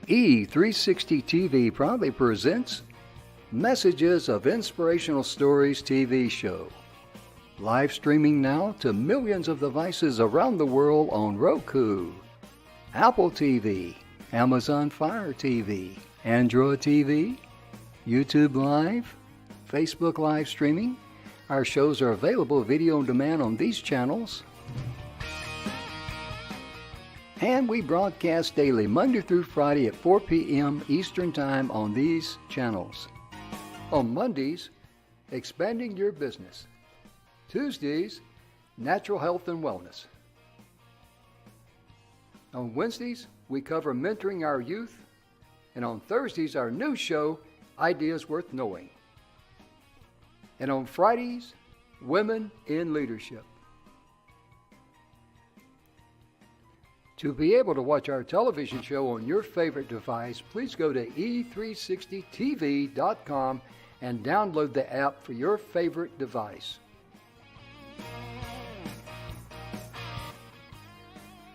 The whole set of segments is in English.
E360 TV proudly presents Messages of Inspirational Stories TV show. Live streaming now to millions of devices around the world on Roku, Apple TV, Amazon Fire TV, Android TV, YouTube Live, Facebook live streaming. Our shows are available video on demand on these channels. And we broadcast daily, Monday through Friday at 4 p.m. Eastern Time on these channels. On Mondays, Expanding Your Business. Tuesdays, Natural Health and Wellness. On Wednesdays, we cover mentoring our youth. And on Thursdays, our new show, Ideas Worth Knowing. And on Fridays, Women in Leadership. To be able to watch our television show on your favorite device, please go to e360tv.com and download the app for your favorite device.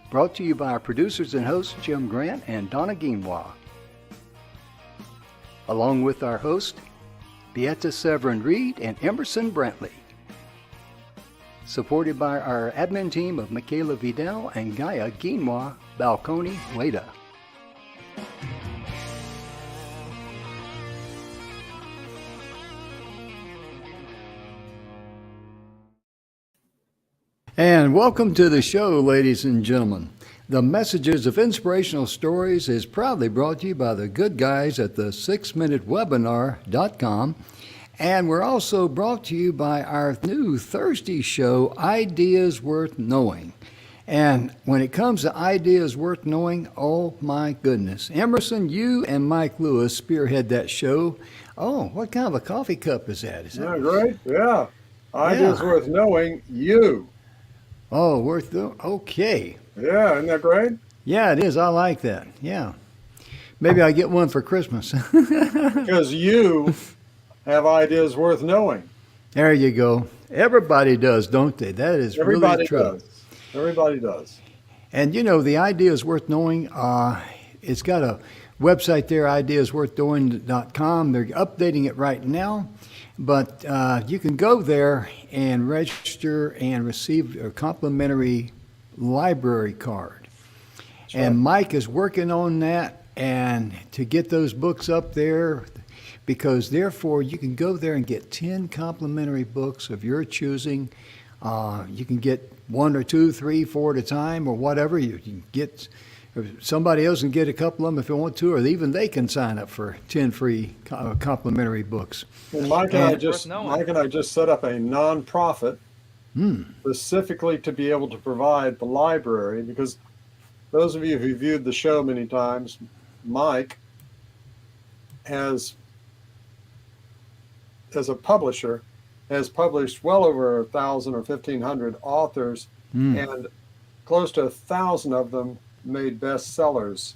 Brought to you by our producers and hosts, Jim Grant and Donna Guinois. Along with our host, Beata Severin Reed and Emerson Brantley. Supported by our admin team of Michaela Vidal and Gaia Guinois Balconi Weda. And welcome to the show, ladies and gentlemen. The Messages of Inspirational Stories is proudly brought to you by the good guys at the 6minutewebinar.com. And we're also brought to you by our new Thursday show, Ideas Worth Knowing. And when it comes to ideas worth knowing, oh my goodness. Emerson, you and Mike Lewis spearhead that show. Oh, what kind of a coffee cup is that? Is that great? Yeah. Ideas Worth Knowing, you. Oh, worth knowing. Okay. Yeah, isn't that great? Yeah, it is. I like that. Yeah. Maybe I'll get one for Christmas. Because you have ideas worth knowing. There you go. Everybody does, don't they? That is really true. Everybody does. Everybody does. And you know, the Ideas Worth Knowing, it's got a website there, ideasworthknowing.com. They're updating it right now. But you can go there and register and receive a complimentary library card. Sure. And Mike is working on that and to get those books up there, because therefore you can go there and get 10 complimentary books of your choosing. You can get 1 or 2, 3, 4 at a time or whatever. You can get, or somebody else can get a couple of them if they want to, or even they can sign up for 10 free complimentary books. Well, Mike and I just set up a nonprofit specifically to be able to provide the library, because those of you who viewed the show many times, Mike has, as a publisher, has published well over 1,000 or 1,500 authors, and close to 1,000 of them made bestsellers.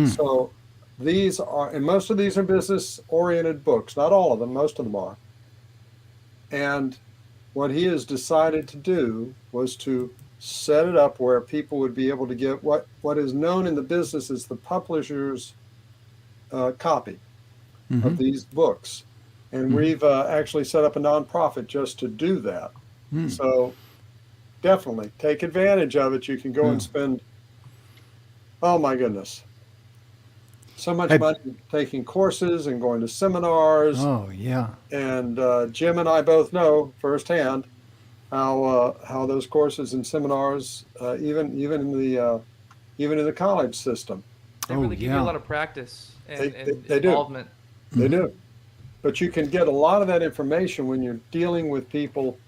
So these are, and most of these are business-oriented books. Not all of them, most of them are. And what he has decided to do was to set it up where people would be able to get what is known in the business as the publisher's copy of these books. And we've actually set up a nonprofit just to do that. So definitely take advantage of it. You can go and spend, oh my goodness, so much money taking courses and going to seminars. Oh, yeah. And Jim and I both know firsthand how those courses and seminars, even in the college system, they really give you a lot of practice and involvement. They do. But you can get a lot of that information when you're dealing with people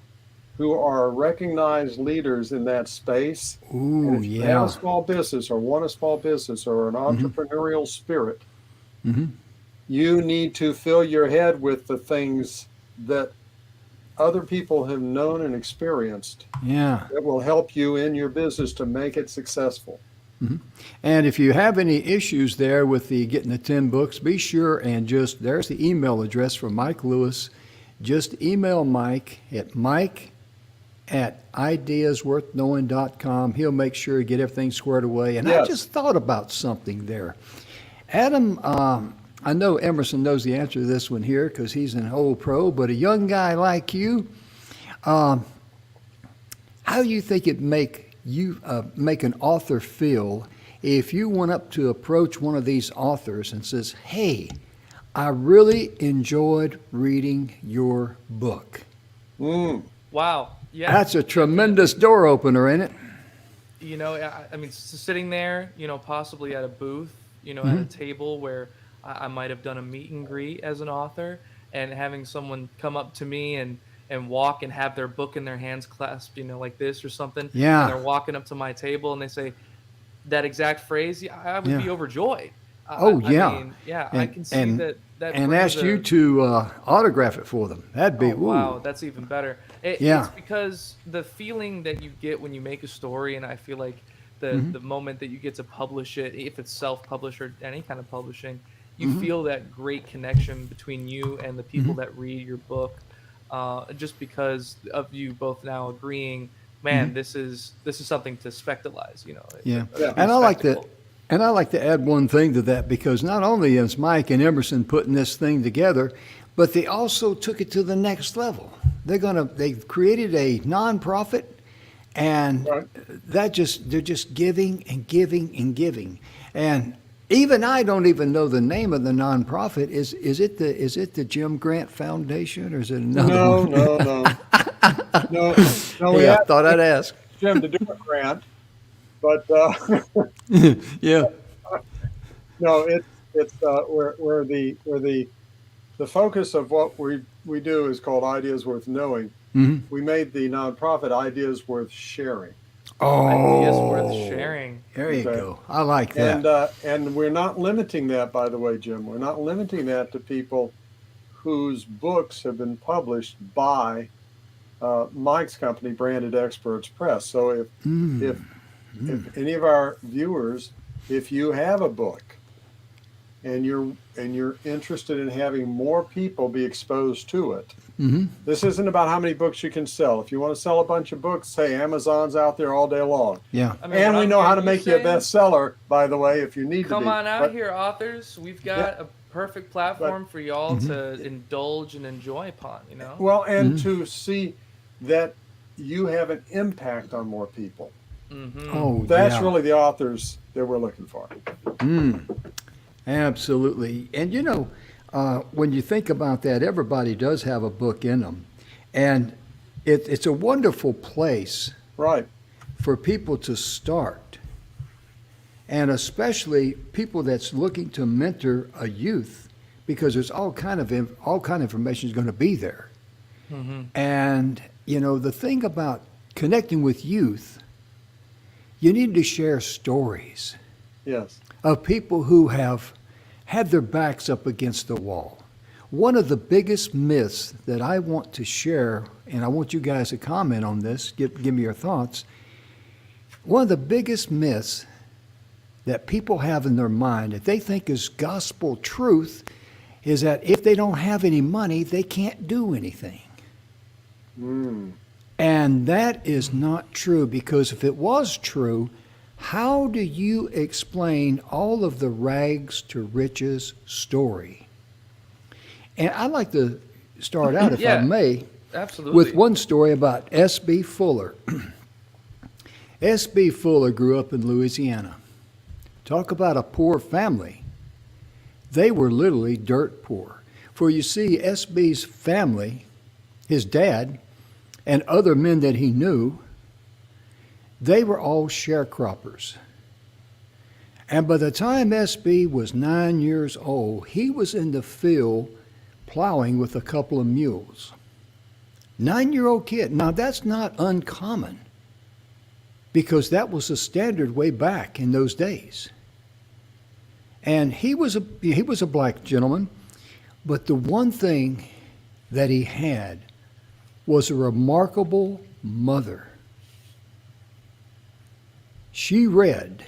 who are recognized leaders in that space. Ooh, and if you have a small business or want a small business or an entrepreneurial spirit, you need to fill your head with the things that other people have known and experienced. Yeah. That will help you in your business to make it successful. And if you have any issues there with getting the 10 books, be sure and there's the email address for Mike Lewis. Just email Mike at ideasworthknowing.com. He'll make sure to get everything squared away. And I just thought about something there. Adam, I know Emerson knows the answer to this one here because he's an old pro, but a young guy like you, how do you think it make an author feel if you went up to approach one of these authors and says, "Hey, I really enjoyed reading your book"? Wow. Yeah. That's a tremendous door opener, ain't it? You know, I mean, sitting there, you know, possibly at a booth, you know, at a table where I might have done a meet and greet as an author, and having someone come up to me and walk and have their book in their hands clasped, you know, like this or something. Yeah. And they're walking up to my table and they say that exact phrase. Yeah, I would be overjoyed. Oh, yeah. I mean, yeah, I can see that. And brings asked you to autograph it for them. That'd be, wow, that's even better. It's because the feeling that you get when you make a story, and I feel like the moment that you get to publish it, if it's self-published or any kind of publishing, you feel that great connection between you and the people that read your book, just because of you both now agreeing, man, this is something to spectacleize, you know. Yeah. And I like that. And I like to add one thing to that, because not only is Mike and Emerson putting this thing together, but they also took it to the next level. They've created a nonprofit, and they're just giving and giving and giving. And even I don't even know the name of the nonprofit. Is it the Jim Grant Foundation, or is it another one? No. Yeah, I thought I'd ask. Jim to do a grant, but Yeah. no, it's where the focus of what we do is called Ideas Worth Knowing. We made the nonprofit Ideas Worth Sharing. Ideas worth sharing. There you go. I like that. And we're not limiting that, by the way, Jim. We're not limiting that to people whose books have been published by Mike's company, Branded Experts Press. So if any of our viewers, if you have a book and you're interested in having more people be exposed to it, this isn't about how many books you can sell. If you want to sell a bunch of books, hey, Amazon's out there all day long. Yeah. I mean, And we know how to make you a bestseller, by the way, if you need to be. Come on out here, authors. We've got a perfect platform for y'all to indulge and enjoy upon, you know? Well, and to see that you have an impact on more people. Oh, That's yeah. really the authors that we're looking for. Absolutely. And you know, when you think about that, everybody does have a book in them. And it's a wonderful place Right. for people to start. And especially people that's looking to mentor a youth, because there's all kind of information is going to be there. And you know, the thing about connecting with youth, you need to share stories Yes. of people who have had their backs up against the wall. One of the biggest myths that I want to share, and I want you guys to comment on this, give me your thoughts. One of the biggest myths that people have in their mind that they think is gospel truth is that if they don't have any money, they can't do anything. And that is not true, because if it was true, how do you explain all of the rags to riches story? And I'd like to start out, if I may, Absolutely. with one story about S.B. Fuller. S.B. Fuller grew up in Louisiana. Talk about a poor family. They were literally dirt poor. For you see, S.B.'s family, his dad, and other men that he knew, they were all sharecroppers. And by the time S.B. was 9 years old, he was in the field plowing with a couple of mules. 9-year-old kid. Now that's not uncommon, because that was the standard way back in those days. And he was a black gentleman, but the one thing that he had was a remarkable mother. She read,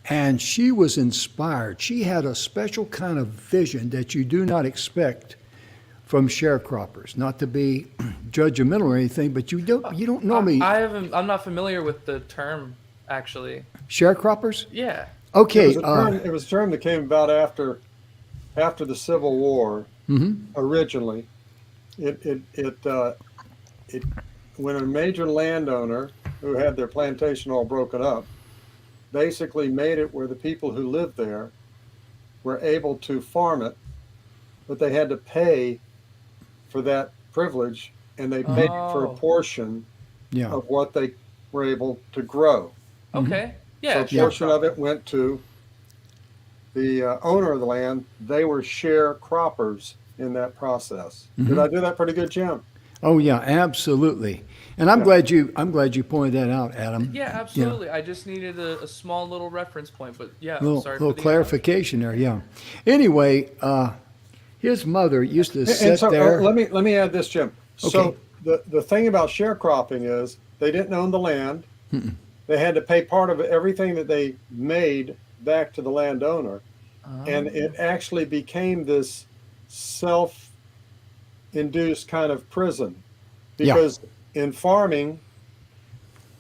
and she was inspired. She had a special kind of vision that you do not expect from sharecroppers. Not to be judgmental or anything, but you don't normally I'm not familiar with the term, actually. sharecroppers. Yeah. Okay. It was a term that came about after the Civil War. Originally, it when a major landowner who had their plantation all broken up basically made it where the people who lived there were able to farm it, but they had to pay for that privilege, and they paid for a portion yeah. of what they were able to grow. Okay. Yeah. So a portion of it went to the owner of the land. They were sharecroppers in that process. Did I do that pretty good, Jim? Oh yeah, absolutely. And I'm glad you pointed that out, Adam. Yeah, absolutely. I just needed a small little reference point, but yeah, Little, sorry little for the clarification there. Yeah. Anyway, his mother used to And sit so there. let me add this, Jim. Okay. So the thing about sharecropping is they didn't own the land. They had to pay part of everything that they made back to the landowner, and it actually became this self-induced kind of prison, because in farming,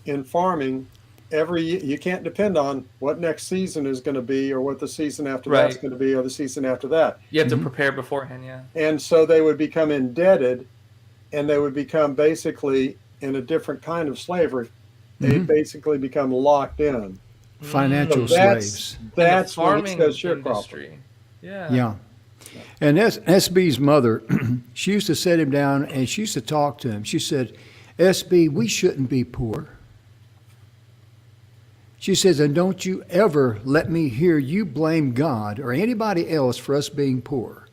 you can't depend on what next season is going to be, or what the season after that's going to be, or the season after that. You have to prepare beforehand, yeah. And so they would become indebted, and they would become basically in a different kind of slavery. They basically become locked in. Financial So slaves. That's what it farming says sharecropping. industry. Yeah. Yeah. And SB's mother, she used to sit him down and she used to talk to him. She said, SB, we shouldn't be poor. She says, and don't you ever let me hear you blame God or anybody else for us being poor.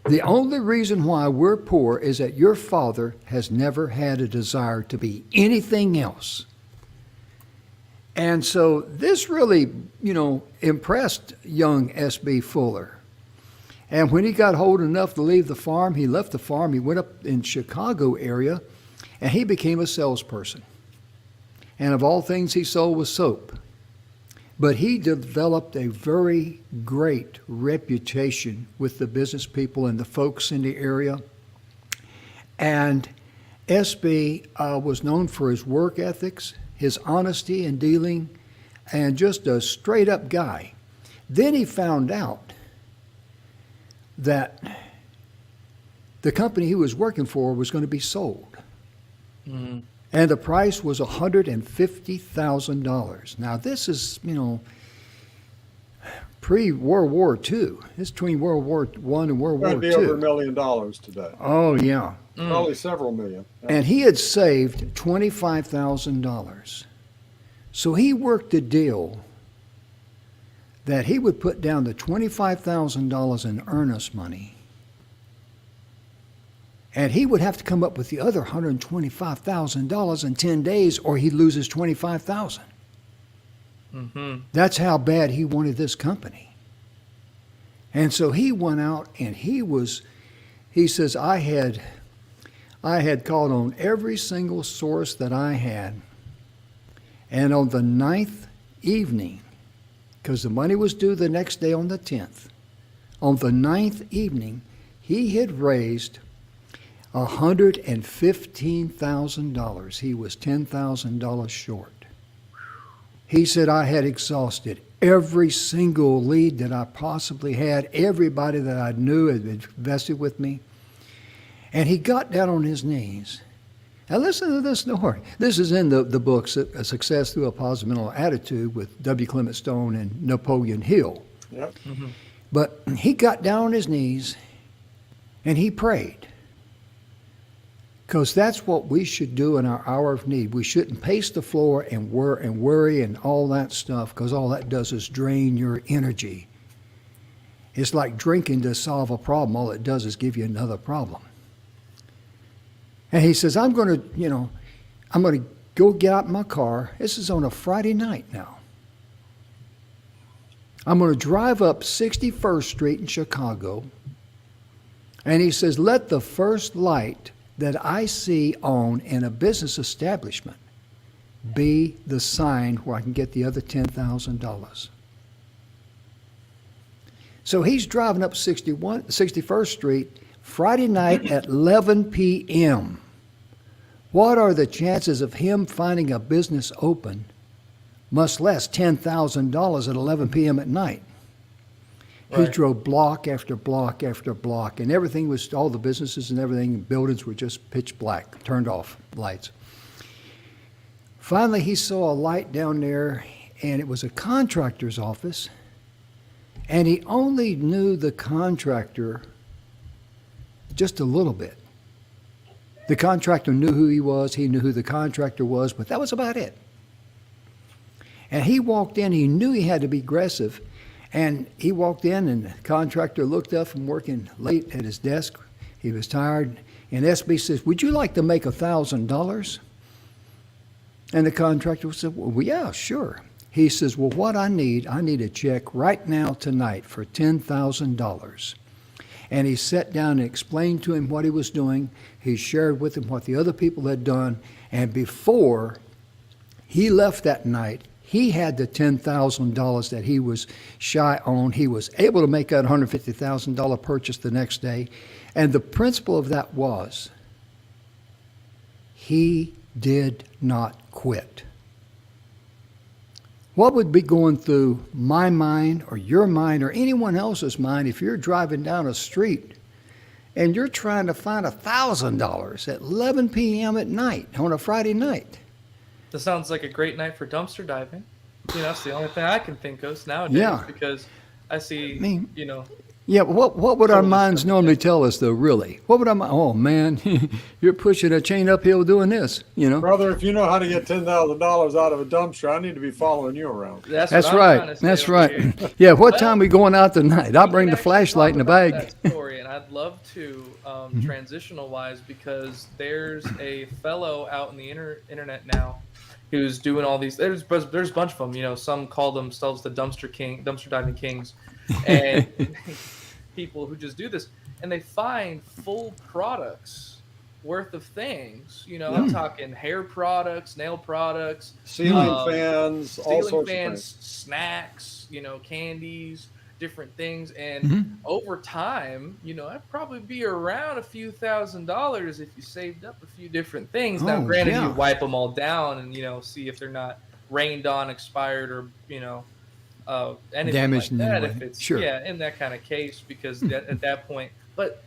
The only reason why we're poor is that your father has never had a desire to be anything else. And so this really, impressed young S.B. Fuller. And when he got old enough to leave the farm, he left the farm. He went up in Chicago area, and he became a salesperson. And of all things he sold was soap. But he developed a very great reputation with the business people and the folks in the area. And S.B. was known for his work ethics, his honesty in dealing, and just a straight up guy. Then he found out that the company he was working for was going to be sold. And the price was $150,000. Now this is, pre-World War II. It's between World War I and World War II. It'd be over $1 million today. Oh, yeah. Probably several million. Yeah. And he had saved $25,000. So he worked a deal that he would put down the $25,000 in earnest money, and he would have to come up with the other $125,000 in 10 days, or he'd lose his $25,000. That's how bad he wanted this company. And so he went out and he says, I had called on every single source that I had. And on the 9th evening, because the money was due the next day on the 10th, on the 9th evening, he had raised $115,000. He was $10,000 short. He said, I had exhausted every single lead that I possibly had, everybody that I knew had invested with me. And he got down on his knees. Now listen to this story. This is in the book, Success Through a Positive Mental Attitude, with W. Clement Stone and Napoleon Hill. Yep. But he got down on his knees and he prayed. Because that's what we should do in our hour of need. We shouldn't pace the floor and worry and all that stuff, because all that does is drain your energy. It's like drinking to solve a problem. All it does is give you another problem. And he says, I'm going to go get out in my car. This is on a Friday night now. I'm going to drive up 61st Street in Chicago. And he says, let the first light that I see on in a business establishment be the sign where I can get the other $10,000. So he's driving up 61st Street Friday night at 11 p.m. What are the chances of him finding a business open much less $10,000 at 11 p.m. at night. He Right. drove block after block after block, and everything was, all the businesses and everything, buildings were just pitch black, turned off lights. Finally, he saw a light down there, and it was a contractor's office, and he only knew the contractor just a little bit. The contractor knew who he was, he knew who the contractor was, but that was about it. And he walked in, he knew he had to be aggressive, and he walked in, and the contractor looked up from working late at his desk. He was tired, and SB says, "Would you like to make $1,000?" And the contractor said, "Well, yeah, sure." He says, "Well, what I need a check right now tonight for $10,000. And he sat down and explained to him what he was doing. He shared with him what the other people had done. And before he left that night, he had the $10,000 that he was shy on. He was able to make that $150,000 purchase the next day. And the principle of that was he did not quit. What would be going through my mind or your mind or anyone else's mind if you're driving down a street and you're trying to find $1,000 at 11 p.m. at night on a Friday night? That sounds like a great night for dumpster diving. You know, that's the only thing I can think of nowadays. Yeah. Because I see, I mean, you know, Yeah, what would our minds normally tell us, though, really? What would our mind, oh, man, you're pushing a chain uphill doing this, you know? Brother, if you know how to get $10,000 out of a dumpster, I need to be following you around. that's That's what I'm trying right. to say That's over right. here. Yeah, what Well, time we going out tonight? I'll We bring can the actually flashlight in the talk about bag. that story, and I'd love to transitional wise, because there's a fellow out in the internet now who's doing all these. There's a bunch of them. You know, some call themselves the dumpster diving kings, and people who just do this, and they find full products worth of things. You know, I'm talking hair products, nail products, Ceiling fans, all ceiling sorts fans, of things. snacks, you know, candies, different things. And over time, you know, I'd probably be around a few $1,000s if you saved up a few different things. Now, Oh, granted, yeah. you wipe them all down and, you know, see if they're not rained on, expired, or, you know, anything Damaged in like any that. way. If it's, Sure. yeah, in that kind of case, because at that point, but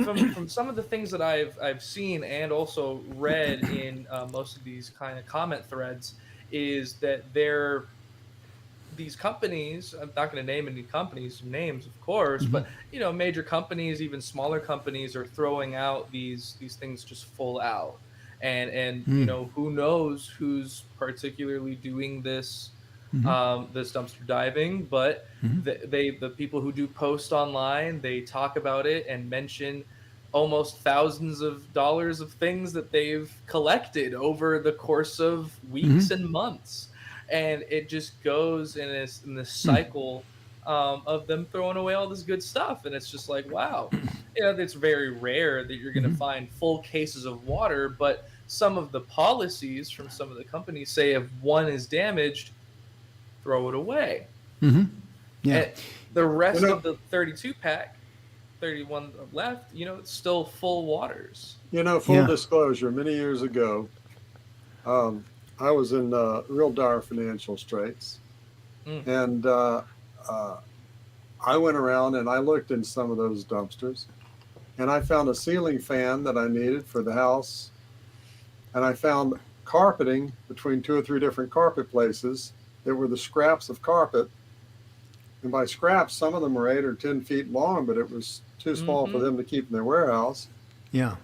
from some of the things that I've seen and also read in most of these kind of comment threads, is that these companies, I'm not going to name any companies names, of course, but you know, major companies, even smaller companies, are throwing out these things just full out, and you know, who knows who's particularly doing this this dumpster diving, but the people who do post online, they talk about it and mention almost thousands of dollars of things that they've collected over the course of weeks and months, and it just goes in this cycle of them throwing away all this good stuff. And it's just like, wow, you know, it's very rare that you're going to find full cases of water, but some of the policies from some of the companies say if one is damaged, throw it away. Yeah. And the rest You know- of the 32 pack, 31 left, you know, it's still full waters. You know, full Yeah. disclosure, many years ago, I was in real dire financial straits. And I went around and I looked in some of those dumpsters, and I found a ceiling fan that I needed for the house. And I found carpeting between 2 or 3 different carpet places that were the scraps of carpet. And by scraps, some of them were 8 or 10 feet long, but it was too small for them to keep in their warehouse. Yeah.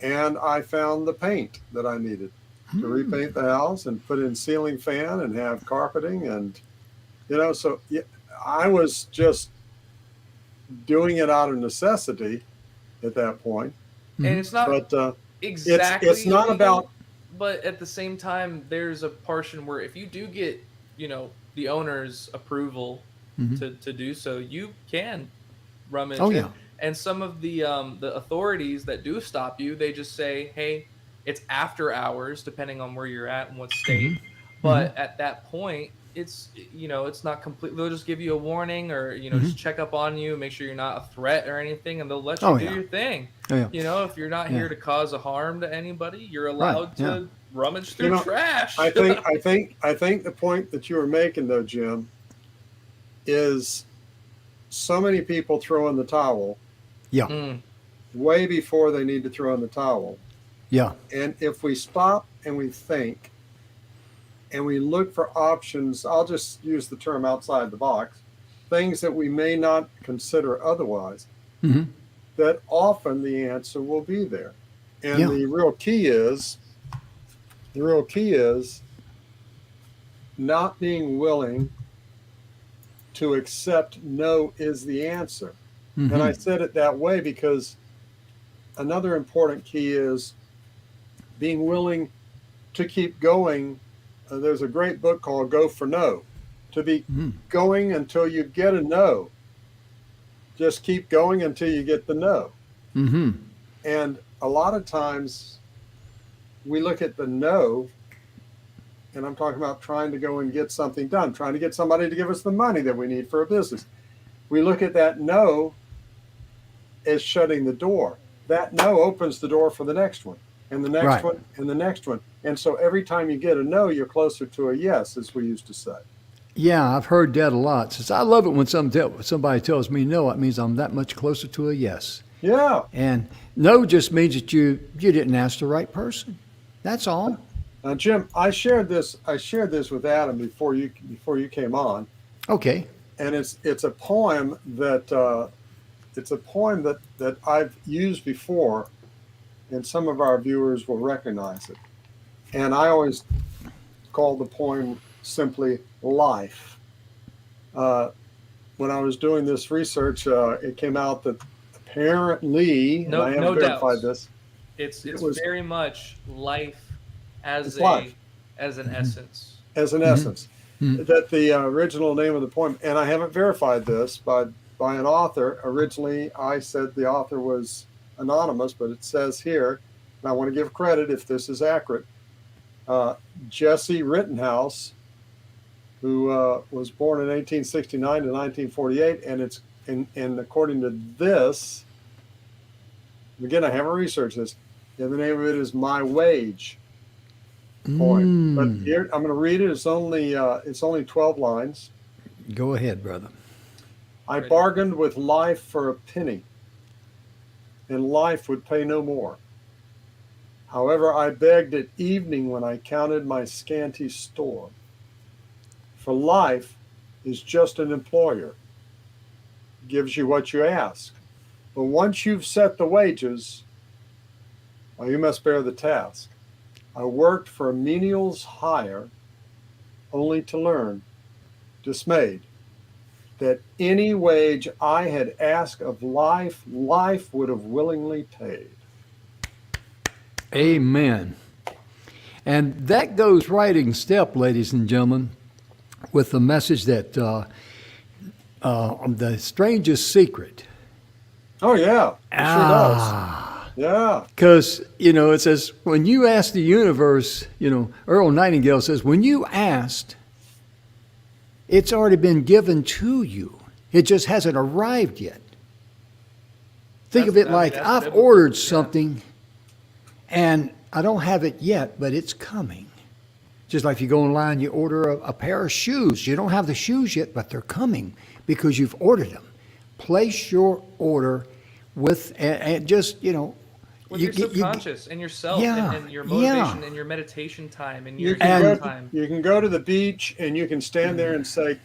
And I found the paint that I needed to repaint the house and put in ceiling fan and have carpeting. And, you know, so yeah, I was just doing it out of necessity at that point. And it's not But exactly it's not illegal, about- but at the same time, there's a portion where if you do get, you know, the owner's approval to do so, you can rummage. Oh, yeah. And some of the authorities that do stop you, they just say, hey, it's after hours, depending on where you're at and what state. But at that point, it's, you know, it's not complete. They'll just give you a warning, or, you know, just check up on you, make sure you're not a threat or anything, and they'll let you Oh, do yeah. your thing. Oh, yeah. You know, if you're not Yeah. here to cause a harm to anybody, you're allowed yeah. to rummage through You know, trash. I think the point that you were making though, Jim, is so many people throw in the towel Yeah. Mm, way before they need to throw in the towel. Yeah. And if we stop and we think and we look for options, I'll just use the term outside the box, things that we may not consider otherwise, Hmm. that often the answer will be there. And Yeah. the real key is not being willing to accept no is the answer. Hmm. And I said it that way because another important key is being willing to keep going. There's a great book called Go for No. To be going until you get a no. Just keep going until you get the no. Hmm. And a lot of times we look at the no, and I'm talking about trying to go and get something done, trying to get somebody to give us the money that we need for a business. We look at that no as shutting the door. That no opens the door for the next one, and the next Right. one, and the next one. And so every time you get a no, you're closer to a yes, as we used to say. Yeah, I've heard that a lot. Since I love it when somebody tells me no, it means I'm that much closer to a yes. Yeah. And no just means that you didn't ask the right person. That's all. Now, Jim, I shared this with Adam before you came on, Okay. and it's a poem that I've used before, and some of our viewers will recognize it. And I always call the poem simply "Life." When I was doing this research, it came out that apparently, and No- I haven't no verified doubts. this, it's was- very much life as It's life. as an essence. as an essence, that the original name of the poem, and I haven't verified this by an author. Originally, I said the author was anonymous, but it says here, and I want to give credit if this is accurate, Jesse Rittenhouse, who was born in 1869 to 1948, and according to this, again, I haven't researched this, and the name of it is My Wage poem. But here, I'm going to read it. It's only 12 lines. Go ahead, brother. I bargained with life for a penny, and life would pay no more. However, I begged at evening when I counted my scanty store. For life is just an employer, gives you what you ask. But once you've set the wages, well, you must bear the task. I worked for a menial's hire, only to learn, dismayed, that any wage I had asked of life, life would have willingly paid. Amen. And that goes right in step, ladies and gentlemen, with the message that the strangest secret. Oh, yeah, it sure does. Yeah. Because, it says, when you ask the universe, Earl Nightingale says, when you asked, it's already been given to you. It just hasn't arrived yet. Think of it like that's I've biblical, ordered yeah. something and I don't have it yet, but it's coming. Just like if you go online, you order a pair of shoes. You don't have the shoes yet, but they're coming because you've ordered them. Place your order with, and just, With your subconscious and yourself Yeah, and your motivation yeah. and your meditation time and You your can, healing go, time. you can go to the beach and you can stand there and say,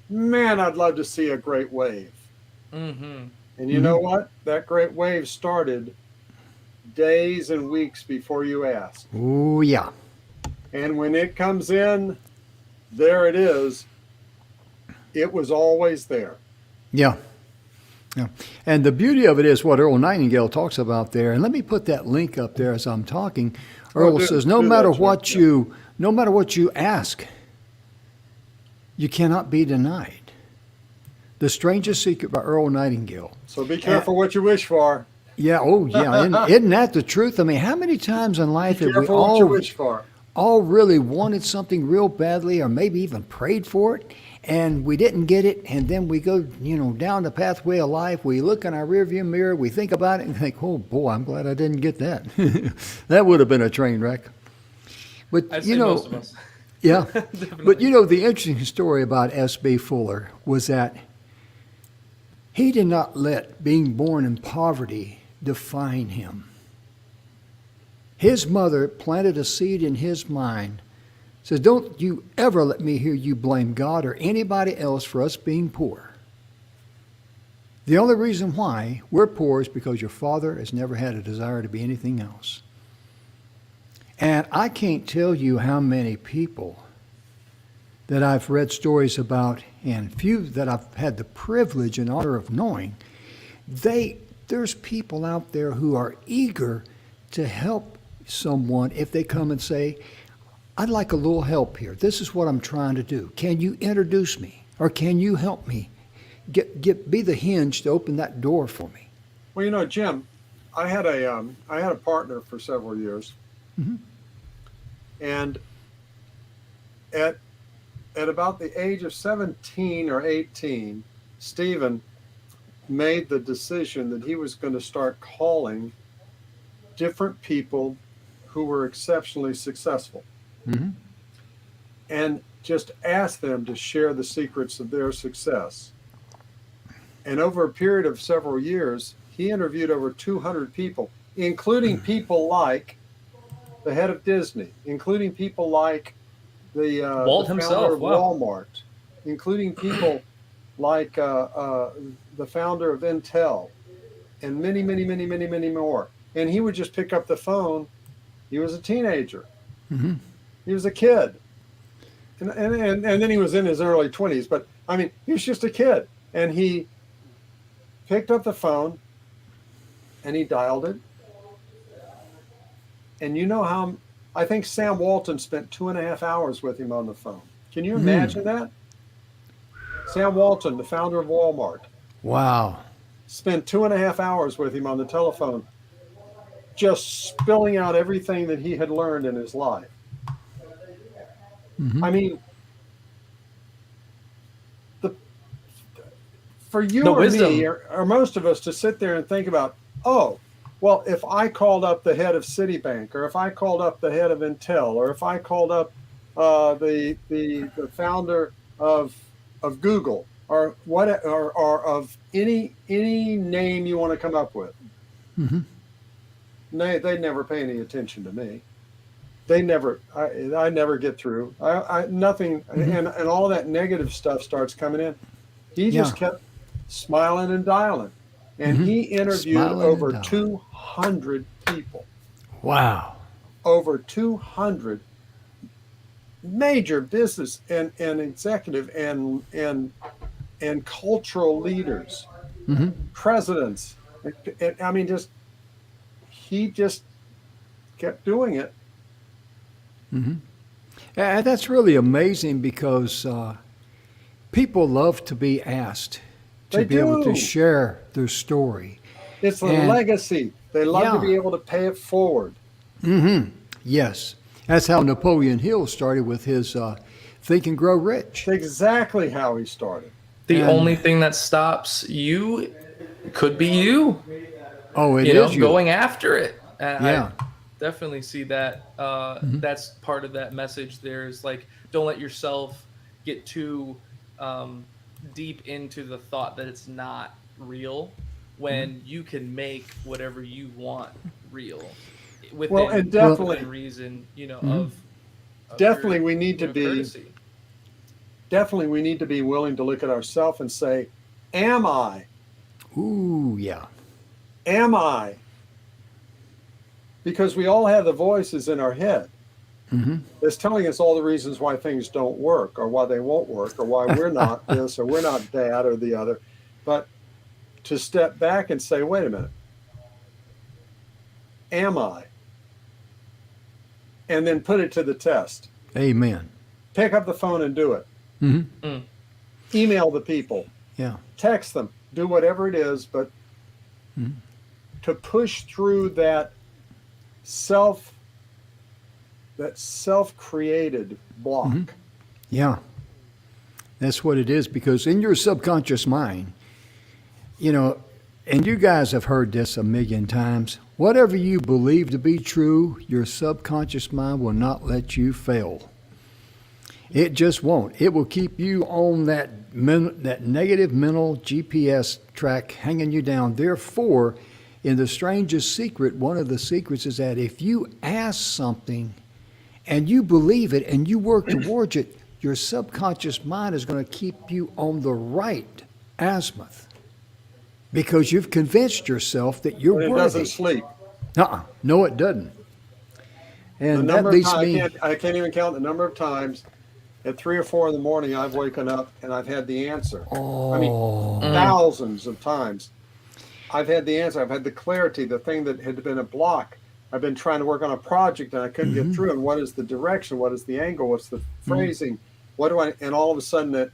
man, I'd love to see a great wave. Mm-hmm. And you know what? That great wave started days and weeks before you asked. Oh, yeah. And when it comes in, there it is. It was always there. Yeah. Yeah. And the beauty of it is what Earl Nightingale talks about there. And let me put that link up there as I'm talking. Earl says, no matter what you ask, you cannot be denied. The Strangest Secret by Earl Nightingale. So be careful what you wish for. Yeah, oh yeah. Isn't that the truth? I mean, how many times in life Be have we careful what you wish for. all really wanted something real badly or maybe even prayed for it and we didn't get it, and then we go, down the pathway of life, we look in our rearview mirror, we think about it and think, oh boy, I'm glad I didn't get that. That would have been a train wreck. But I'd you say know, most of us. yeah. Definitely. But you know, the interesting story about S.B. Fuller was that he did not let being born in poverty define him. His mother planted a seed in his mind. Says, don't you ever let me hear you blame God or anybody else for us being poor. The only reason why we're poor is because your father has never had a desire to be anything else. And I can't tell you how many people that I've read stories about and few that I've had the privilege and honor of knowing, there's people out there who are eager to help someone if they come and say, I'd like a little help here. This is what I'm trying to do. Can you introduce me? Or can you help me? Be the hinge to open that door for me. Well, you know, Jim, I had a partner for several years, and at about the age of 17 or 18, Stephen made the decision that he was going to start calling different people who were exceptionally successful, and just ask them to share the secrets of their success. And over a period of several years, he interviewed over 200 people, including people like the head of Disney, including people like the Walt founder himself, of wow. Walmart, including people like the founder of Intel, and many, many, many, many, many more. And he would just pick up the phone. He was a teenager. He was a kid. And then he was in his early 20s. But, I mean, he was just a kid. And he picked up the phone, and he dialed it. And you know how, I think Sam Walton spent 2.5 hours with him on the phone. Can you imagine that? Sam Walton, the founder of Walmart, Wow. spent 2.5 hours with him on the telephone, just spilling out everything that he had learned in his life. I mean, for you The or wisdom. me, or most of us, to sit there and think about, oh, well, if I called up the head of Citibank, or if I called up the head of Intel, or if I called up the founder of Google, or what, or of any name you want to come up with, they never pay any attention to me. They never, I never get through. Nothing, and all that negative stuff starts coming in. He just kept smiling and dialing. And he interviewed Smiling over and dialing. 200 people, Wow. over 200 major business and executive and cultural leaders, presidents. And, I mean, he just kept doing it. And that's really amazing because people love to be asked to They be able to do. share their story. It's a And- legacy. They love to Yeah. be able to pay it forward. Yes. That's how Napoleon Hill started with his Think and Grow Rich. It's exactly how he started. The And- only thing that stops you could be you. Oh, it You know, is you. going after it. And Yeah. I definitely see that. That's part of that message. There is like, don't let yourself get too deep into the thought that it's not real when you can make whatever you want real within Well, and definitely- within reason, you know, of Definitely your, we need to you know, be courtesy. definitely we need to be willing to look at ourselves and say, am I? Ooh, yeah. Am I? Because we all have the voices in our head that's telling us all the reasons why things don't work, or why they won't work, or why we're not this, or we're not that, or the other. But to step back and say, wait a minute, am I? And then put it to the test. Amen. Pick up the phone and do it. Email the people. Yeah. Text them. Do whatever it is, but to push through that self-created block. Yeah. That's what it is, because in your subconscious mind, you know, and you guys have heard this a million times, Whatever you believe to be true, your subconscious mind will not let you fail. It just won't. It will keep you on that negative mental GPS track, hanging you down. Therefore, in the strangest secret, one of the secrets is that if you ask something and you believe it and you work towards it, your subconscious mind is going to keep you on the right azimuth because you've convinced yourself that you're But it worthy. doesn't sleep. No, it doesn't. The And that number of leads times, me. I can't even count the number of times at 3 or 4 in the morning I've woken up and I've had the answer. I mean, thousands of times I've had the answer. I've had the clarity, the thing that had been a block. I've been trying to work on a project and I couldn't get through. And what is the direction? What is the angle? What's the phrasing? What do I? And all of a sudden, that,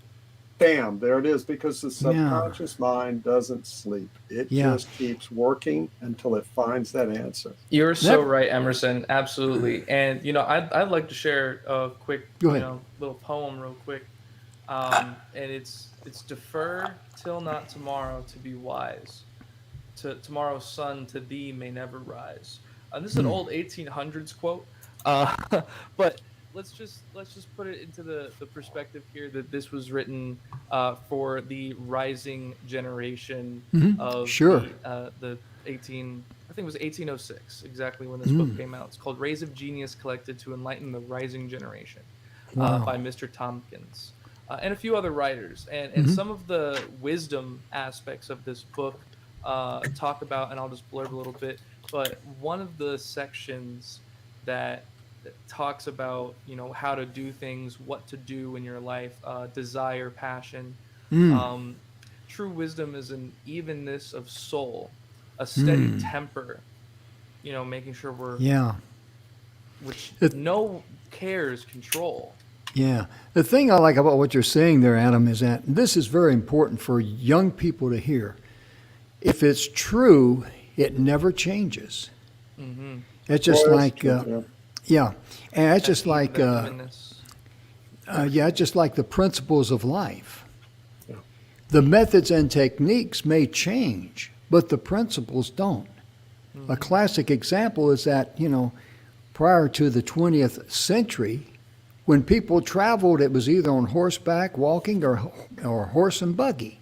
bam, there it is. Because the subconscious mind doesn't sleep. It just keeps working until it finds that answer. You're so right, Emerson. Absolutely. And I'd like to share a quick, little poem, real quick. And it's defer till not tomorrow to be wise. To tomorrow's sun to thee may never rise. This is an old 1800s quote, but let's just put it into the perspective here that this was written for the rising generation of the 18. I think it was 1806, exactly when this book came out. It's called "Rays of Genius Collected to Enlighten the Rising Generation" by Mr. Tompkins and a few other writers. And some of the wisdom aspects of this book talk about, and I'll just blurb a little bit. But one of the sections that talks about, how to do things, what to do in your life, desire, passion. True wisdom is an evenness of soul, a steady temper, making sure which no cares control. Yeah. The thing I like about what you're saying there, Adam, is that this is very important for young people to hear. If it's true, it never changes. It's just like, and it's just like, it's just like the principles of life. Yeah. The methods and techniques may change, but the principles don't. A classic example is that, prior to the 20th century, when people traveled, it was either on horseback, walking, or horse and buggy.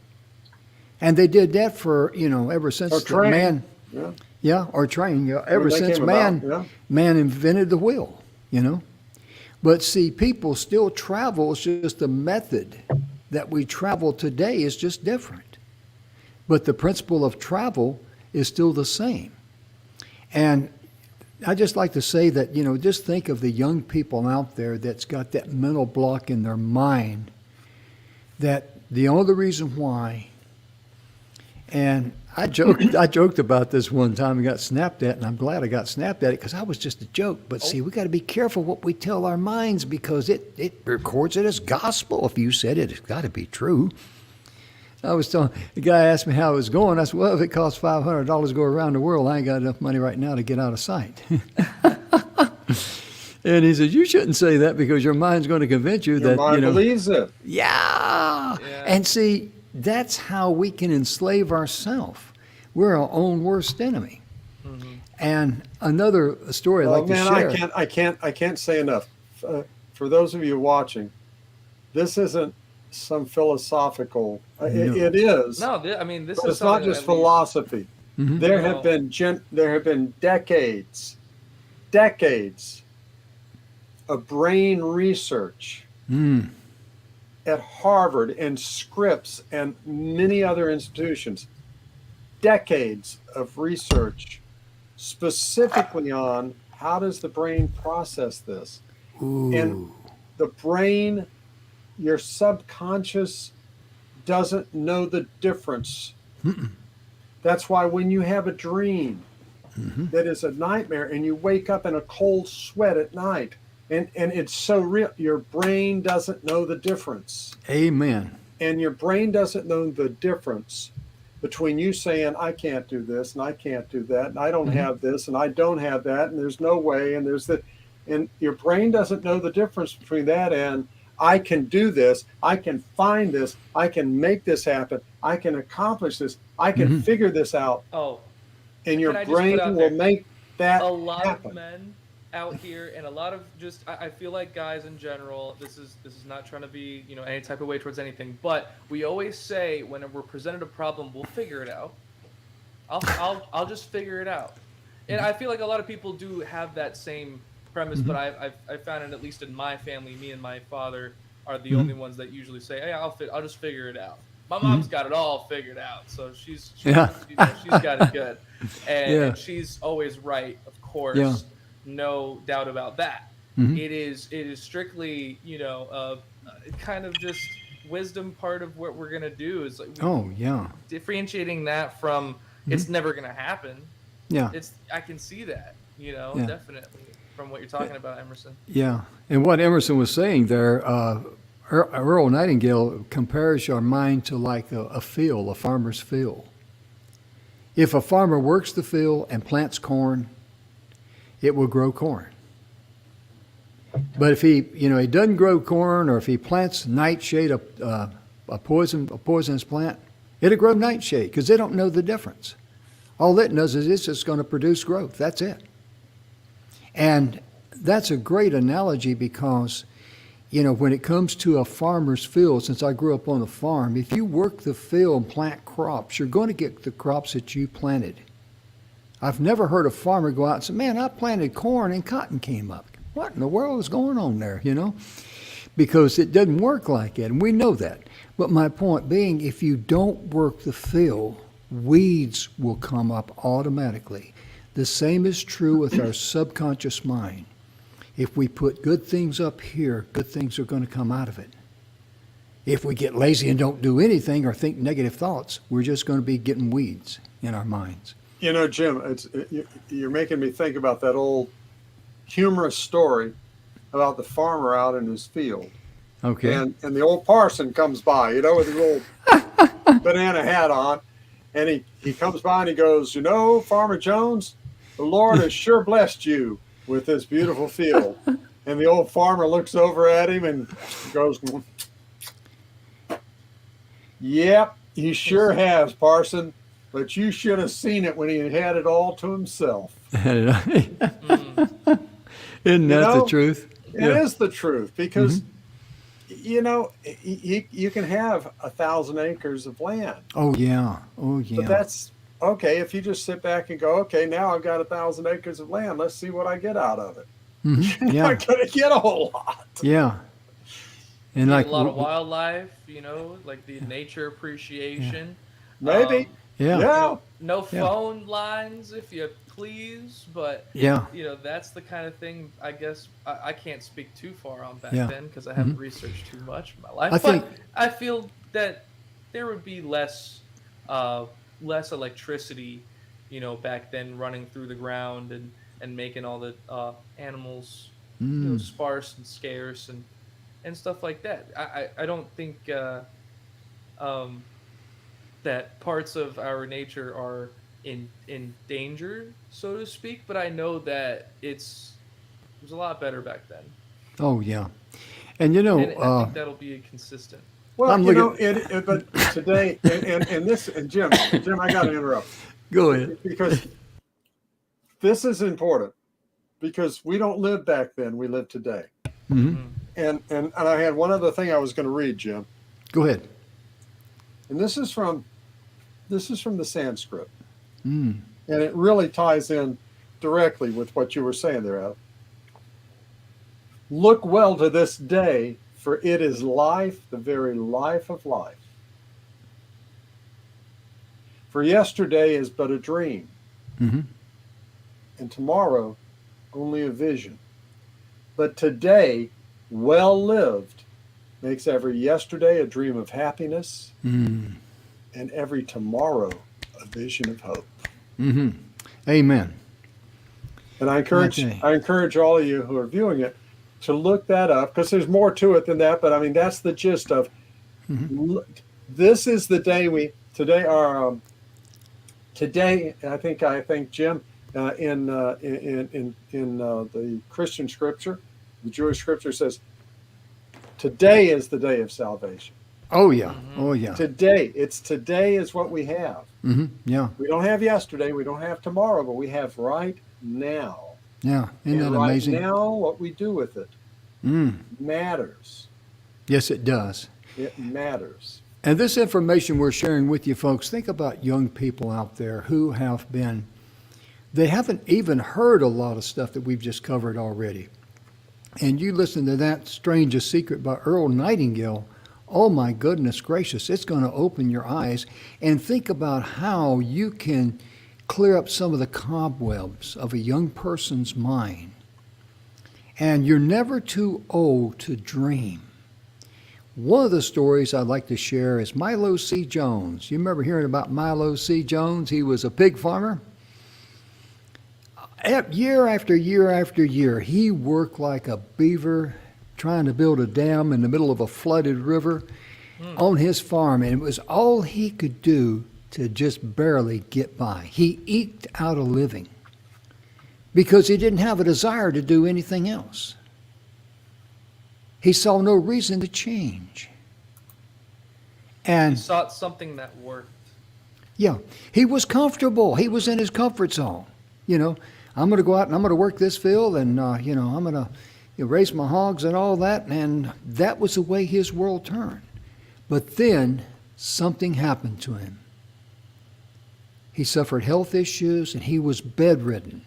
And they did that for, ever since the man. Or train. Ever since man invented the wheel, But see, people still travel. It's just the method that we travel today is just different. But the principle of travel is still the same. And I just like to say that, just think of the young people out there that's got that mental block in their mind that the only reason why. And I joked about this one time and got snapped at, and I'm glad I got snapped at it because I was just a joke. But see, we got to be careful what we tell our minds because it records it as gospel. If you said it, it's got to be true. I was telling the guy asked me how it was going. I said, well, if it costs $500 to go around the world, I ain't got enough money right now to get out of sight. And he said, you shouldn't say that because your mind's going to convince you that, Your mind believes it. Yeah. And see, that's how we can enslave ourselves. We're our own worst enemy. And another story I'd like to share. I can't say enough. For those of you watching, this isn't some philosophical. It is. No, this but is it's not just philosophy. There have been decades of brain research at Harvard and Scripps and many other institutions, decades of research specifically on how does the brain process this. And the brain, your subconscious doesn't know the difference. That's why when you have a dream that is a nightmare and you wake up in a cold sweat at night, and it's so real, your brain doesn't know the difference. Amen. And your brain doesn't know the difference between you saying, I can't do this and I can't do that and I don't have this and I don't have that and there's no way and there's that. And your brain doesn't know the difference between that and I can do this, I can find this, I can make this happen, I can accomplish this, I can figure this out. Oh, and your Can I just put brain out will there, make that a lot of happen. men out here, and a lot of just I feel like guys in general, this is not trying to be, you know, any type of way towards anything, but we always say when we're presented a problem, we'll figure it out. I'll just figure it out. And I feel like a lot of people do have that same premise, but I've found it, at least in my family, me and my father are the only ones that usually say, "Hey, I'll just figure it out." My mom's got it all figured out, so Yeah. you know, she's got it good, Yeah. and she's always right, of Yeah. course, no doubt about that. Hmm. It is strictly, you know, kind of just wisdom part of what we're gonna do is like Oh, yeah. differentiating that from it's never gonna happen. Yeah. It's I can see that, you know, Yeah. definitely from what you're talking about, Emerson. Yeah. And what Emerson was saying there, Earl Nightingale compares your mind to like a field, a farmer's field. If a farmer works the field and plants corn, it will grow corn. But if he doesn't grow corn, or if he plants nightshade, a poisonous plant, it'll grow nightshade because they don't know the difference. All it knows is it's just going to produce growth. That's it. And that's a great analogy because, when it comes to a farmer's field, since I grew up on a farm, if you work the field and plant crops, you're going to get the crops that you planted. I've never heard a farmer go out and say, "Man, I planted corn and cotton came up." What in the world is going on there, Because it doesn't work like that, and we know that. But my point being, if you don't work the field, weeds will come up automatically. The same is true with our subconscious mind. If we put good things up here, good things are going to come out of it. If we get lazy and don't do anything or think negative thoughts, we're just going to be getting weeds in our minds. Jim, you're making me think about that old humorous story about the farmer out in his field. Okay. And the old parson comes by, with his old banana hat on. And he comes by and he goes, "Farmer Jones, the Lord has sure blessed you with this beautiful field." And the old farmer looks over at him and goes, "Yep, he sure has, parson. But you should have seen it when he had it all to himself." Isn't that the truth? It is the truth because, you can have 1,000 acres of land. Oh, yeah. Oh, yeah. But that's okay if you just sit back and go, "Okay, now I've got 1,000 acres of land. Let's see what I get out of it." Mm-hmm. You're Yeah. not going to get a whole lot. Yeah. And Need like a lot of wildlife, like the nature appreciation. Maybe. Yeah. Yeah. No phone lines, if you please, but Yeah. that's the kind of thing. I guess I can't speak too far on back Yeah. then because I haven't researched too much in my life. I But think- I feel that there would be less electricity, back then running through the ground and making all the animals sparse and scarce and stuff like that. I don't think that parts of our nature are in danger, so to speak, but I know that it was a lot better back then. Oh, yeah. And And I think that'll be consistent. Well, I'm looking- but today, and Jim, I got to interrupt go ahead. because this is important because we don't live back then; we live today. Mm-hmm. And I had one other thing I was going to read, Jim, Go ahead. and this is from the Sanskrit, Mm. and it really ties in directly with what you were saying there, Adam. "Look well to this day, for it is life, the very life of life. For yesterday is but a dream, Mm-hmm. and tomorrow only a vision. But today, well lived, makes every yesterday a dream of happiness, Mm. and every tomorrow a vision of hope." Mm-hmm. Amen. And I Okay. encourage all of you who are viewing it to look that up because there's more to it than that. But I mean, that's the gist of. This is the day today. I think Jim in the Christian scripture, the Jewish scripture says, today is the day of salvation. Oh yeah. Oh yeah. Today, today is what we have. Yeah. We don't have yesterday, we don't have tomorrow, but we have right now. Yeah. Isn't And that right amazing? now, what we do with it matters. Yes, it does. It matters. And this information we're sharing with you folks, think about young people out there who they haven't even heard a lot of stuff that we've just covered already. And you listen to that Strangest Secret by Earl Nightingale, oh my goodness gracious, it's going to open your eyes and think about how you can clear up some of the cobwebs of a young person's mind. And you're never too old to dream. One of the stories I'd like to share is Milo C. Jones. You remember hearing about Milo C. Jones? He was a pig farmer. Year after year after year, he worked like a beaver trying to build a dam in the middle of a flooded river on his farm. And it was all he could do to just barely get by. He eked out a living because he didn't have a desire to do anything else. He saw no reason to change. He And sought something that worked. yeah, he was comfortable. He was in his comfort zone. You know, I'm going to go out and I'm going to work this field and, I'm going to raise my hogs and all that. And that was the way his world turned. But then something happened to him. He suffered health issues and he was bedridden.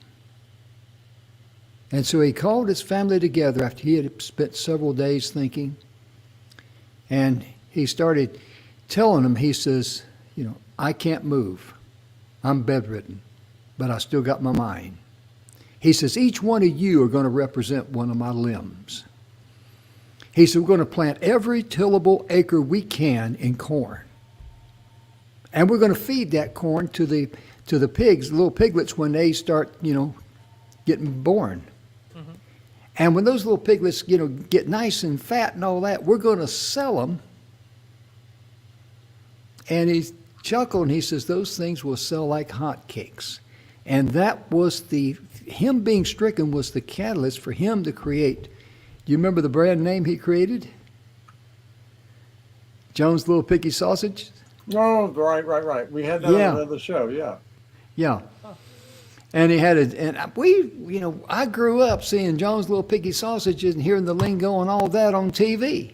And so he called his family together after he had spent several days thinking. And he started telling them, he says, I can't move. I'm bedridden, but I still got my mind. He says, each one of you are going to represent one of my limbs. He said, we're going to plant every tillable acre we can in corn. And we're going to feed that corn to the pigs, the little piglets, when they start, getting born. And when those little piglets, get nice and fat and all that, we're going to sell them. And he chuckled and he says, those things will sell like hotcakes. And that was him being stricken was the catalyst for him to create. Do you remember the brand name he created? Jones Little Piggy Sausage? Oh, right. We had that Yeah. on another show, yeah. Yeah. And he had I grew up seeing Jones Little Piggy Sausages and hearing the lingo and all that on TV.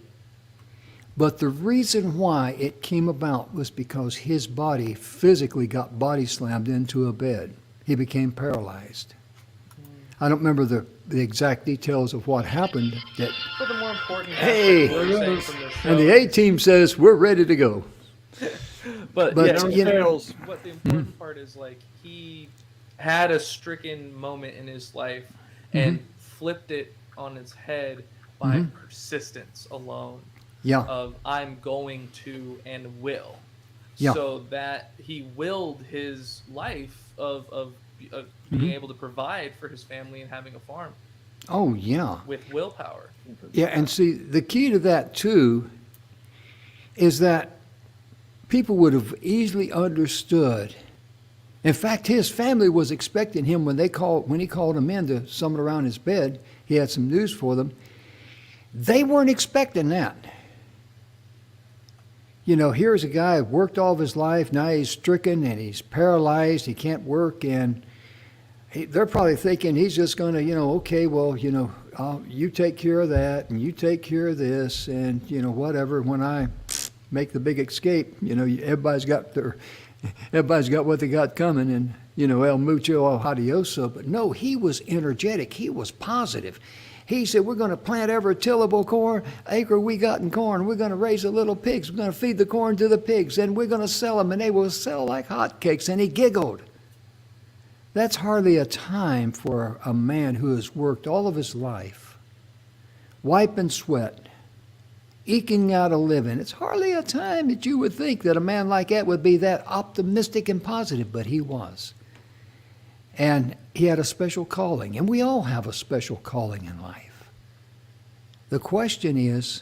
But the reason why it came about was because his body physically got body slammed into a bed. He became paralyzed. I don't remember the exact details of what happened. For the more important Hey! aspect we're saying from this show. And the A-team says, we're ready to go. But But, yeah, Down you know- tails. what the important part is, like, he had a stricken moment in his life and flipped it on its head by persistence alone. Yeah. Of I'm going to and will. Yeah. So that he willed his life of being able to provide for his family and having a farm Oh, yeah. with willpower. Yeah, and see, the key to that, too, is that people would have easily understood. In fact, his family was expecting him when he called them in to summon around his bed. He had some news for them. They weren't expecting that. Here's a guy who worked all of his life. Now he's stricken and he's paralyzed. He can't work. And they're probably thinking he's just going to, okay, well, you take care of that and you take care of this and, whatever. When I make the big escape, everybody's got what they got coming and, el mucho al hadioso. But no, he was energetic. He was positive. He said, we're going to plant every tillable acre we got in corn. We're going to raise the little pigs. We're going to feed the corn to the pigs. And we're going to sell them, and they will sell like hotcakes. And he giggled. That's hardly a time for a man who has worked all of his life, wiping sweat, eking out a living. It's hardly a time that you would think that a man like that would be that optimistic and positive, but he was. And he had a special calling, and we all have a special calling in life. The question is,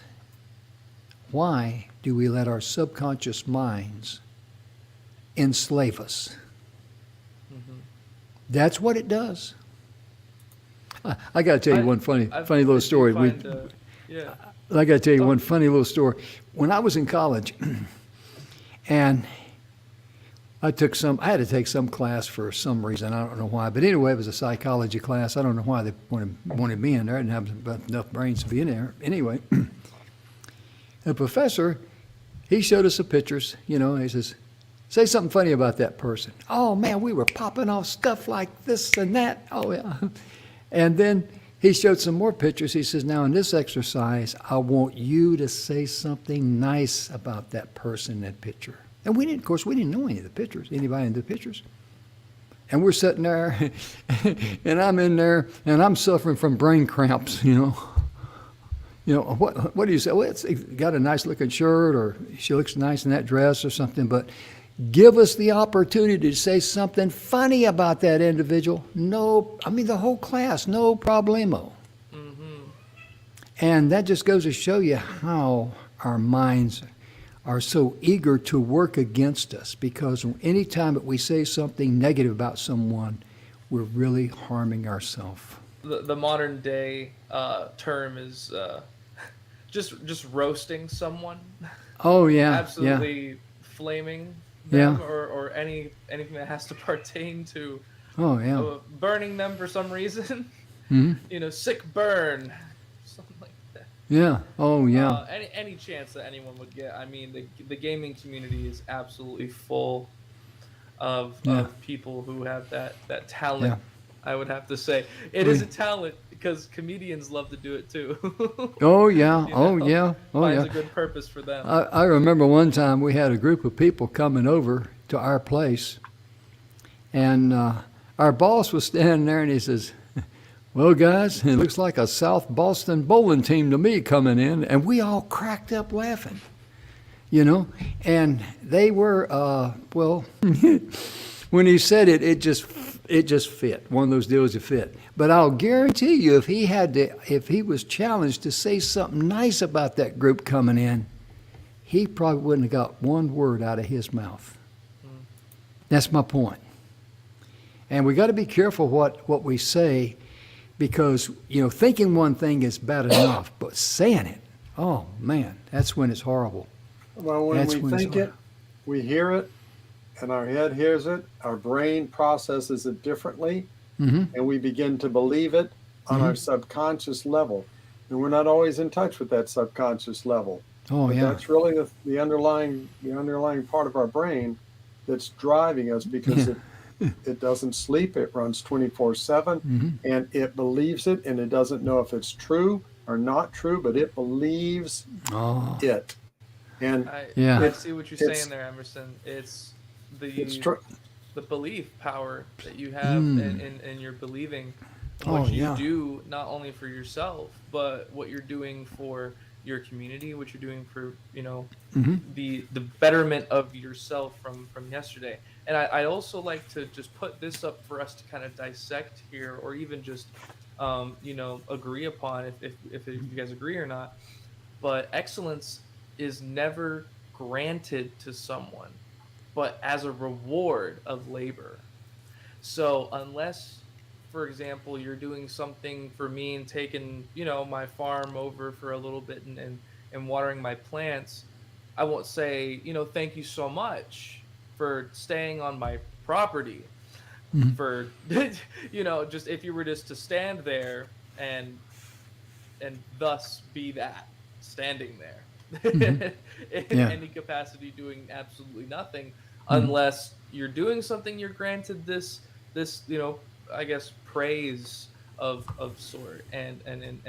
why do we let our subconscious minds enslave us? That's what it does. I got to tell you one funny little story. I got to tell you one funny little story. When I was in college, and I had to take some class for some reason. I don't know why, but anyway, it was a psychology class. I don't know why they wanted me in there. I didn't have enough brains to be in there. Anyway, the professor, he showed us the pictures. You know, he says, "Say something funny about that person." Oh man, we were popping off stuff like this and that. Oh yeah, and then he showed some more pictures. He says, "Now in this exercise, I want you to say something nice about that person in that picture." And we didn't know any of the pictures, anybody in the pictures. And we're sitting there, and I'm in there, and I'm suffering from brain cramps, you know. You know, what do you say? Well, it's got a nice looking shirt, or she looks nice in that dress or something, but give us the opportunity to say something funny about that individual. No, I mean, the whole class, no problemo. Mm-hmm. And that just goes to show you how our minds are so eager to work against us, because anytime that we say something negative about someone, we're really harming ourselves. The modern day term is just roasting someone. Oh yeah, Absolutely flaming them, or anything that has to pertain to Oh yeah. burning them for some reason. Hmm. You know, sick burn, something like that. Yeah. Oh yeah. Any chance that anyone would get. I mean, the gaming community is absolutely full of people who have that talent. Yeah. I would have to say it is a talent, because comedians love to do it too. Oh yeah. You Oh know, yeah. Oh finds yeah. a good purpose for them. I remember one time we had a group of people coming over to our place, and our boss was standing there, and he says, "Well, guys, it looks like a South Boston bowling team to me coming in," and we all cracked up laughing, you know. And they were, well, when he said it, it just fit. One of those deals that fit. But I'll guarantee you, if he was challenged to say something nice about that group coming in, he probably wouldn't have got one word out of his mouth. That's my point. And we got to be careful what we say, because, you know, thinking one thing is bad enough, but saying it, oh man, that's when it's horrible. Well, when That's we when it's think it, we hear it, and our head hears it, our brain processes it differently, Mm-hmm. and we begin to believe it on our subconscious level. And we're not always in touch with that subconscious level. Oh But yeah. that's really the underlying part of our brain that's driving us, because it doesn't sleep. It runs 24/7, and it believes it, and it doesn't know if it's true or not true, but it believes Oh it. And yeah. I see what you're it's- saying there, Emerson. It's it's true. the belief power that you have in your believing Oh, what you yeah. do, not only for yourself, but what you're doing for your community, what you're doing for, you know, the betterment of yourself from yesterday. And I also like to just put this up for us to kind of dissect here, or even just you know, agree upon, if you guys agree or not. But excellence is never granted to someone, but as a reward of labor. So unless, for example, you're doing something for me and taking, you know, my farm over for a little bit and watering my plants, I won't say, you know, thank you so much for staying on my property. For you know, just if you were just to stand there and thus be that, standing there in any capacity, doing absolutely nothing, unless you're doing something, you're granted this you know, I guess, praise of sort, and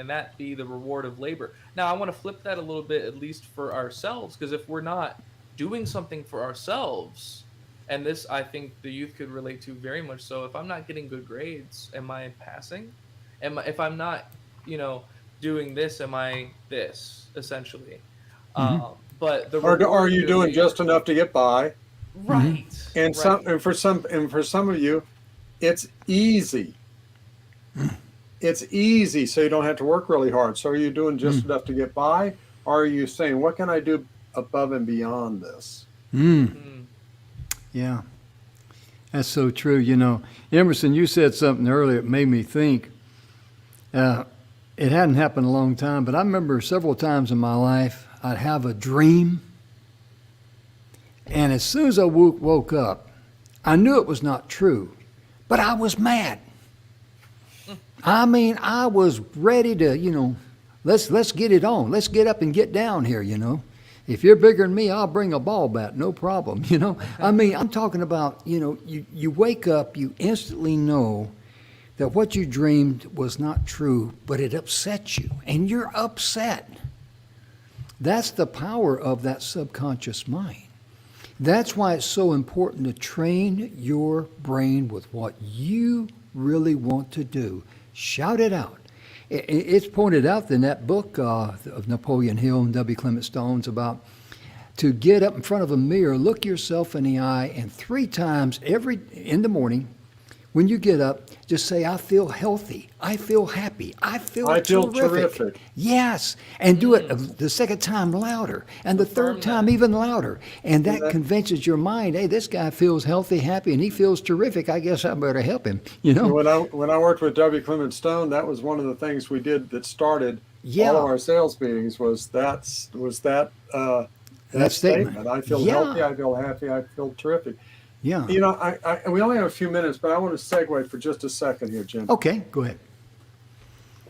that be the reward of labor. Now I want to flip that a little bit, at least for ourselves, because if we're not doing something for ourselves, and this I think the youth could relate to very much so, if I'm not getting good grades, am I passing? If I'm not, you know, doing this, am I this, essentially? But the Or are reward you of doing labor- just enough to get by? right? And for some of you, it's easy. It's easy, so you don't have to work really hard. So are you doing just enough to get by, or are you saying, what can I do above and beyond this? Yeah, that's so true. You know, Emerson, you said something earlier that made me think. It hadn't happened a long time, but I remember several times in my life I'd have a dream, and as soon as I woke up, I knew it was not true, but I was mad. I mean, I was ready to, let's get it on. Let's get up and get down here, If you're bigger than me, I'll bring a ball bat, no problem, I mean, I'm talking about, you wake up, you instantly know that what you dreamed was not true, but it upset you, and you're upset. That's the power of that subconscious mind. That's why it's so important to train your brain with what you really want to do. Shout it out. It's pointed out in that book of Napoleon Hill and W. Clement Stone's about to get up in front of a mirror, look yourself in the eye, and 3 times in the morning, when you get up, just say, I feel healthy. I feel happy. I feel terrific. Yes. And do it the second time louder. And the third time even louder. And that convinces your mind, hey, this guy feels healthy, happy, and he feels terrific. I guess I better help him. When I worked with W. Clement Stone, that was one of the things we did that started all of our sales meetings was that statement. I feel healthy. I feel happy. I feel terrific. Yeah. We only have a few minutes, but I want to segue for just a second here, Jim. Okay, go ahead.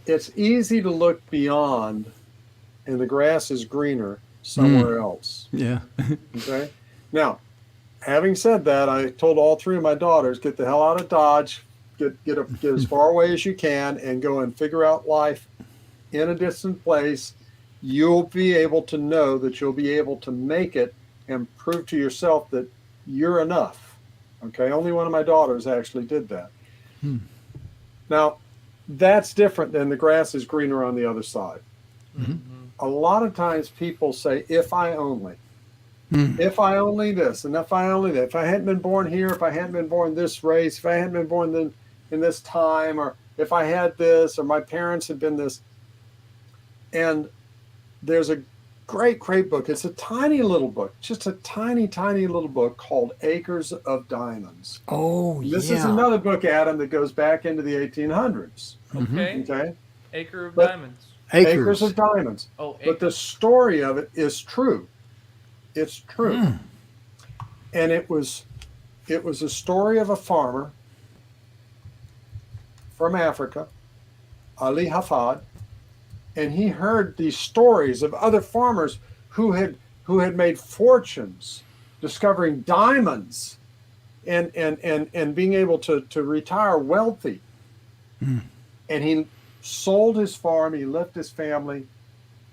It's easy to look beyond, and the grass is greener somewhere else. Yeah. Okay. Now, having said that, I told all 3 of my daughters, get the hell out of Dodge, get as far away as you can, and go and figure out life in a distant place. You'll be able to know that you'll be able to make it and prove to yourself that you're enough. Okay. Only one of my daughters actually did that. Now, that's different than the grass is greener on the other side. Mm-hmm. A lot of times people say, if I only, if I only this, and if I only that, if I hadn't been born here, if I hadn't been born this race, if I hadn't been born in this time, or if I had this, or my parents had been this. And there's a great book. It's a tiny little book, just a tiny little book called Acres of Diamonds. Oh, This is another book, Adam, that goes back into the 1800s. Okay. Acre of Diamonds. Acres of Diamonds. Oh, but the story of it is true. It's true. And it was a story of a farmer from Africa, Ali Hafad. And he heard these stories of other farmers who had made fortunes discovering diamonds and being able to retire wealthy. And he sold his farm, he left his family,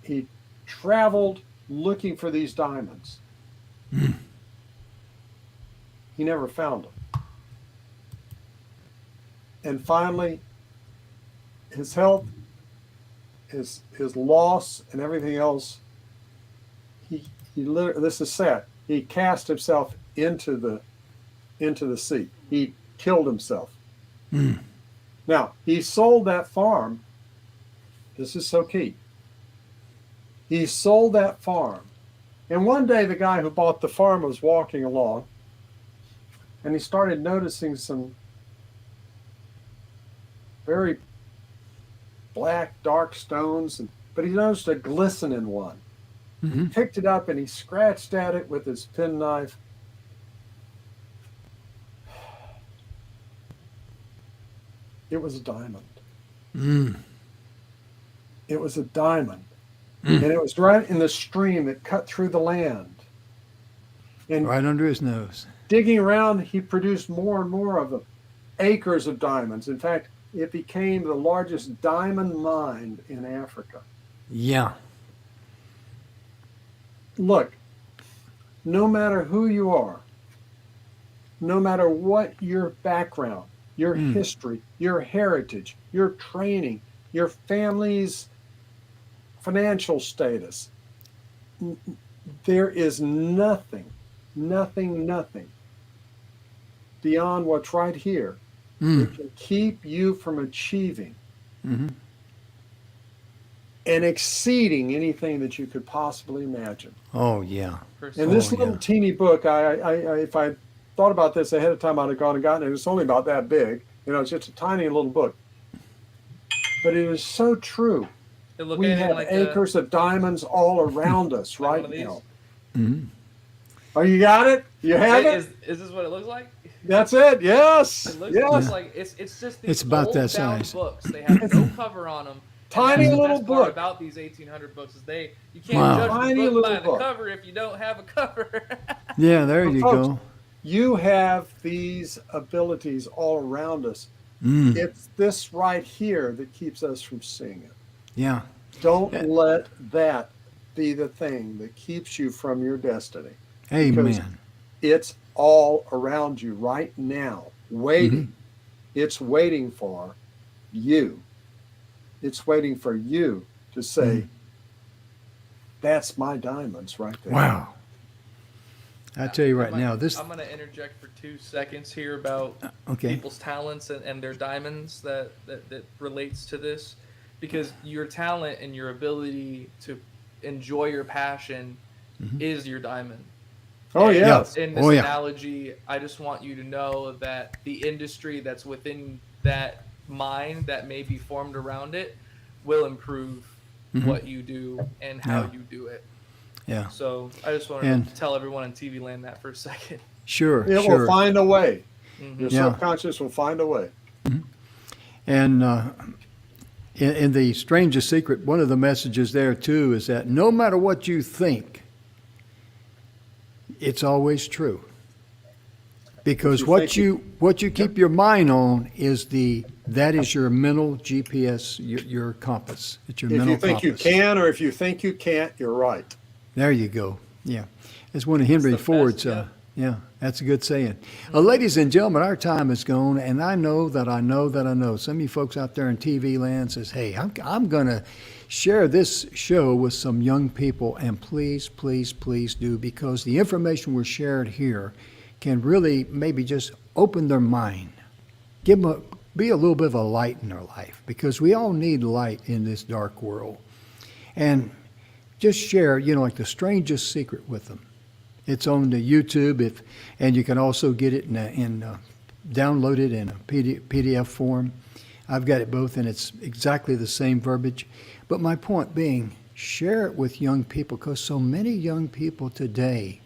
he traveled looking for these diamonds. He never found them. And finally, his health, his loss and everything else, he literally, this is sad, he cast himself into the sea. He killed himself. Now, he sold that farm. This is so key. He sold that farm. And one day the guy who bought the farm was walking along, and he started noticing some very black, dark stones, but he noticed a glistening one. He picked it up and he scratched at it with his penknife. It was a diamond. It was a diamond. And it was right in the stream that cut through the land. And right under his nose. Digging around, he produced more and more of them. Acres of diamonds. In fact, it became the largest diamond mine in Africa. Yeah. Look, no matter who you are, no matter what your background, your history, your heritage, your training, your family's financial status, there is nothing beyond what's right here that can keep you from achieving and exceeding anything that you could possibly imagine. Oh, yeah. And this little teeny book, if I thought about this ahead of time, I'd have gone and gotten it. It's only about that big. It's just a tiny little book. but it is so true. They're looking We at it have like acres of diamonds all around us like right one of these. now. Mhm. Oh, you got it? You have it? Is this what it looks like? That's it. Yes. It looks Yes. like it's just these It's about old that bound size. books. They have no cover on them. Tiny that's the little best part book. about these 1800 books is you can't Wow. judge Tiny the book by little the book. cover if you don't have a cover. Yeah, there Well, you folks, go. You have these abilities all around us. Mm. It's this right here that keeps us from seeing it. Yeah. Don't Yeah. let that be the thing that keeps you from your destiny. Amen. It's all around you right now, waiting. It's waiting for you. It's waiting for you to say, that's my diamonds right there. Wow. I tell you right I'm now, gonna- this. I'm going to interject for 2 seconds here about Okay. people's talents and their diamonds that relates to this, because your talent and your ability to enjoy your passion is your diamond. Oh, And yes. in this Oh, yeah. analogy, I just want you to know that the industry that's within that mind that may be formed around it will improve what you do and how Yeah. you do it. Yeah. So I just wanted And- to tell everyone in TV land that for a second. Sure. It sure. will find a way. Your Yeah. subconscious will find a way. And in the strangest secret, one of the messages there too is that no matter what you think, it's always true. Because What you what you keep your mind on is that is your mental GPS, your compass. It's your If mental you think compass. you can or if you think you can't, you're right. There you go. Yeah. It's one of Henry the best, Ford's. yeah. Yeah, that's a good saying. Ladies and gentlemen, our time is gone, and I know that I know that I know. Some of you folks out there in TV land says, hey, I'm going to share this show with some young people, and please, please, please do, because the information we're shared here can really maybe just open their mind, be a little bit of a light in their life, because we all need light in this dark world. And just share, like the strangest secret with them. It's on the YouTube, and you can also get it download it in a PDF form. I've got it both, and it's exactly the same verbiage. But my point being, share it with young people, because so many young people today,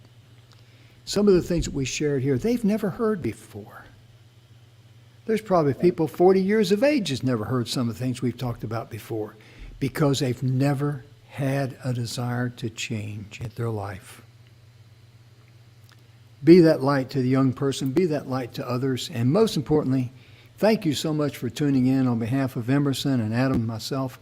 some of the things that we shared here, they've never heard before. There's probably people 40 years of age has never heard some of the things we've talked about before, because they've never had a desire to change in their life. Be that light to the young person, be that light to others, and most importantly, thank you so much for tuning in on behalf of Emerson and Adam and myself.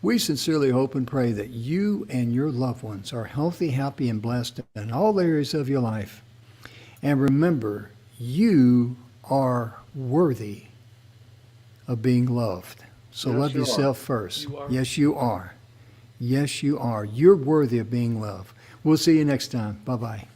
We sincerely hope and pray that you and your loved ones are healthy, happy, and blessed in all areas of your life. And remember, you are worthy of being loved. So Yes, love you are. yourself first. You are. Yes, you are. Yes, you are. You're worthy of being loved. We'll see you next time. Bye-bye.